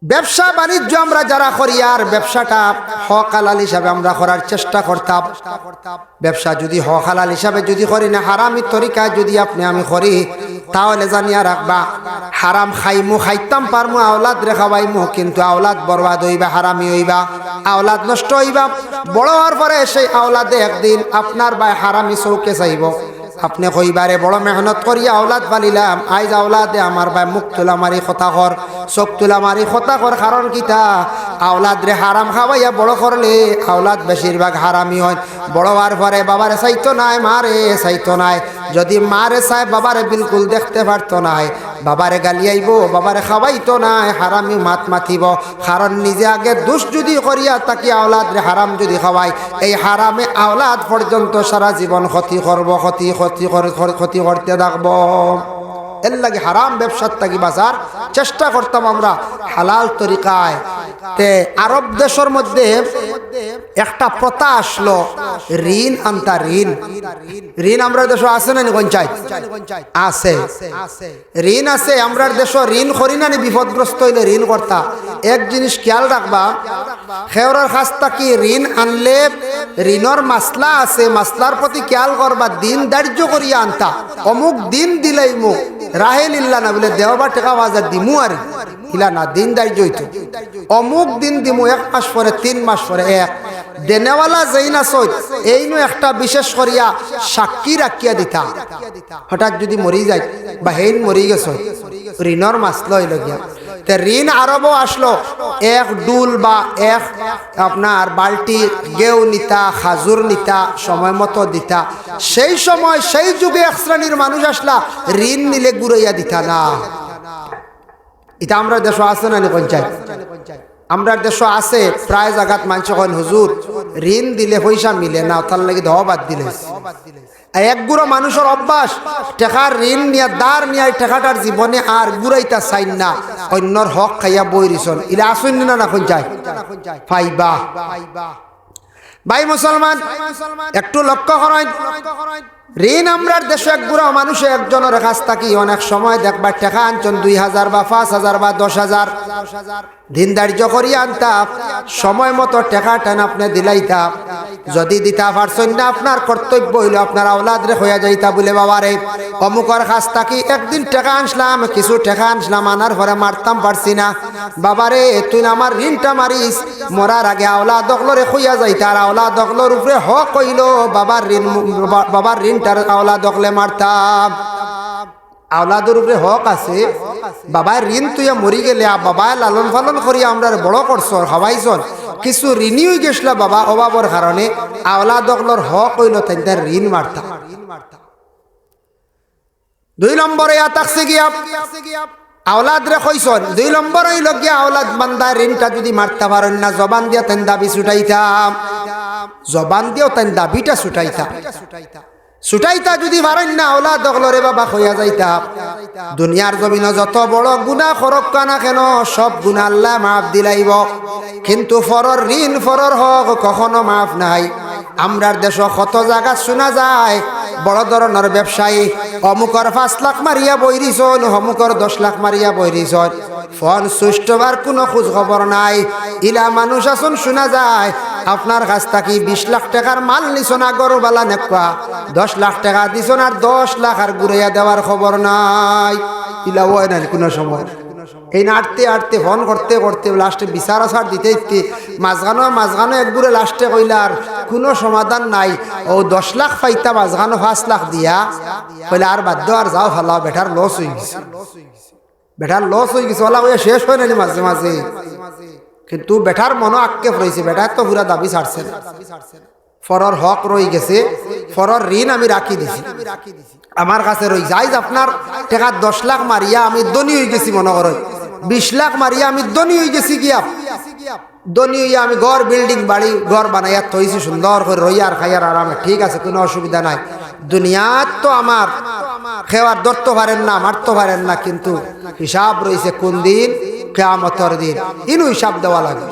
ব্যবসা বাণিজ্য আমরা যারা করি আর ব্যবসাটা হক হালাল হিসাবে আমরা করার চেষ্টা করতাম। ব্যবসা যদি হক হালাল হিসাবে যদি করি না, হারামি তরিকায় যদি আপনি আমি করি, তাহলে জানিয়া রাখবা হারাম খাইমু, খাইতাম পারমু, আওলাদ রেখাবাইমু, কিন্তু আওলাদ বরবাদ হইবা, হারামি হইবা, আওলাদ নষ্ট হইবা। বড় হওয়ার পরে সেই আওলাদে একদিন আপনার ভাই হারামি চৌকে চাইব। আপনি কইবারে বড় মেহনত করিয়া আওলাদ পালিলাম, আইজ আওলাদে আমার ভাই মুখ তোলা মারি কথা কর, চোখ তোলা মারি কথা কর। কারণ কিতা, আওলাদ রে হারাম খাওয়াইয়া বড় করলে আওলাদ বেশিরভাগ হারামি হয়। বড় হওয়ার পরে বাবারে চাইতো নাই, মারে চাইতো নাই। যদি মারে চাই বাবারে বিলকুল দেখতে পারতো নাই, বাবারে গালিয়াইব, বাবারে খাওয়াইতো নাই, হারামি মাত মাতিব। কারণ নিজে আগে দুষ যদি করিয়া তাকে আওলাদ রে হারাম যদি খাওয়াই, এই হারামে আওলাদ পর্যন্ত সারা জীবন ক্ষতি করব, ক্ষতি করতে থাকবো। এর লাগে হারাম ব্যবসার থাকি বাঁচার চেষ্টা করতাম আমরা হালাল তরিকায়। তে আরব দেশের মধ্যে একটা প্রথা আসলো, ঋণ আনতা। ঋণ আমরা দেশ আছে না পঞ্চায়েত আছে, ঋণ আছে। আমরা দেশ ঋণ করি না, বিপদগ্রস্ত হইলে ঋণ করতা। এক জিনিস খেয়াল রাখবা, খেওরার কাছ থেকে ঋণ আনলে ঋণর মাসলা আছে, মাসলার প্রতি খেয়াল করবা, দিন ধার্য করিয়া আনতা। অমুক দিন দিলাই মুখ রাহেল ইল্লা না বলে দেওয়ার টাকা বাজার দিমু আর ইলা না, দিন ধার্য হইতো। অমুক দিন দিমু, 1 মাস পরে, 3 মাস পরে। এক দেনেওয়ালা যেই না সই এইনো একটা বিশেষ করিয়া সাক্ষী রাখিয়া দিতা। হঠাৎ যদি মরি যায় বা হেইন মরি গেছ, ঋণর মাসলা হইল গিয়া। ঋণ আরবও আসলো, এক ডুল বা এক আপনার বালতি গেউ নিতা, খাজুর নিতা, সময় মতো দিতা। সেই সময় সেই যুগে এক শ্রেণীর মানুষ আসলা, ঋণ নিলে গুড়াইয়া দিতা না। এটা আমরা দেশ আছে না পঞ্চায়েত, আমরা দেশ আছে প্রায় জায়গাত মানুষ কন হুজুর ঋণ দিলে পয়সা মিলে না, তার লাগে ধোয়া বাদ দিলে। একগুড়ো মানুষের অভ্যাস, টেকার ঋণ নিয়া দাঁড় নিয়া টেকাটার জীবনে আর গুড়াইতা চাইন না, অন্যর হক খাইয়া বইরিছন। ইলা আসুন না না পঞ্চায়েত ফাইবা। ভাই মুসলমান একটু লক্ষ্য করেন, ঋণ আমরা দেশে একগুড়ো মানুষে একজনের কাছ থাকি অনেক সময় দেখবার টাকা আনছেন 2000 বা 5000 বা 10,000, দিন ধার্য করিয়া আনতা, সময় মতো টাকা টান আপনি দিলাইতা। যদি দিতা পারছেন না, আপনার কর্তব্য হইল আপনার আওলাদ রে হইয়া যাইতা বলে, বাবারে অমুকর কাছ থাকি একদিন টাকা আনছিলাম, কিছু টাকা আনছিলাম, আনার পরে মারতাম পারছি না, বাবারে তুই আমার ঋণটা মারিস। মরার আগে আওলাদ দখলরে হইয়া যাইতা, আর আওলাদ দখলর উপরে হক হইল বাবার ঋণটার আওলাদ দখলে মারতাম। আওলাদের উপরে হক আছে, বাবার ঋণ তুই মরি গেলে বাবায় লালন পালন করিয়া আমরা বড় করছ, হওয়াইছন, কিছু ঋণই হয়ে গেছিল বাবা অভাবর কারণে, আওলাদ দখলর হক হইল তাই ঋণ মারতা। 2 নম্বরে থাকছে গিয়া আওলাদ রে কইছন, 2 নম্বর হইল গিয়া আওলাদ বান্দা ঋণটা যদি মারতে পারেন না, জবান দিয়া তেন দাবি ছুটাইতাম, জবান দিয়েও তেন দাবিটা ছুটাইতা যদি পারেন না, আওলাদ দখলরে বাবা হইয়া যাইতা। দুনিয়ার জমিনে যত বড় গুনাহ করক না কেন, সব গুনাহ আল্লাহ মাফ দিলাইব, কিন্তু ফরর ঋণ, ফরর হক কখনো মাফ নাই। আমরার দেশ কত জায়গা শোনা যায়, বড় ধরনের ব্যবসায়ী অমুকর 5 লাখ মারিয়া বইরিছন, অমুকর 10 লাখ মারিয়া বইরিছন, ফোন সুষ্ঠবার কোনো খোঁজ খবর নাই। ইলা মানুষ আসুন শোনা যায়, আপনার কাছ থেকে 20 লাখ টাকার মাল নিছন, আগরবালা নেকা 10 লাখ টাকা দিছন, আর 10 লাখ আর ঘুরাইয়া দেওয়ার খবর নাই। ইলা হয় নাই কোনো সময়। এই আটতে আটতে ফোন করতে করতে লাস্টে বিচার আচার দিতে দিতে মাঝখানো একগুড়ে লাস্টে কইলার কোনো সমাধান নাই। ও 10 লাখ পাইতা, মাঝখানো 5 লাখ দিয়া কইলে আর বাধ্য, আর যাও ফালাও, বেটার লস হয়ে গেছে, বেটার লস হয়ে গেছে, ওলা কইয়া শেষ হয় না মাঝে মাঝে। কিন্তু বেটার মনো আক্ষেপ রয়েছে, বেটার তো পুরা দাবি ছাড়ছে না, ফরর হক রয়ে গেছে, ফরর ঋণ আমি রাখি দিছি, আমার কাছে রই যাই। আপনার টাকা 10 লাখ মারিয়া আমি ধনী হয়ে গেছি, মনে করো 20 লাখ মারিয়া আমি ধনী হয়ে গেছি, গিয়া ধনী হইয়া আমি ঘর বিল্ডিং বাড়ি ঘর বানাইয়া থইছি, সুন্দর করে রইয়ার খাইয়ার আরামে, ঠিক আছে, কোনো অসুবিধা নাই। দুনিয়াত তো আমার খেওয়ার ধরতে পারেন না, মারতে পারেন না, কিন্তু হিসাব রয়েছে কোন দিন, কিয়ামতের দিন, ইনু হিসাব দেওয়া লাগে।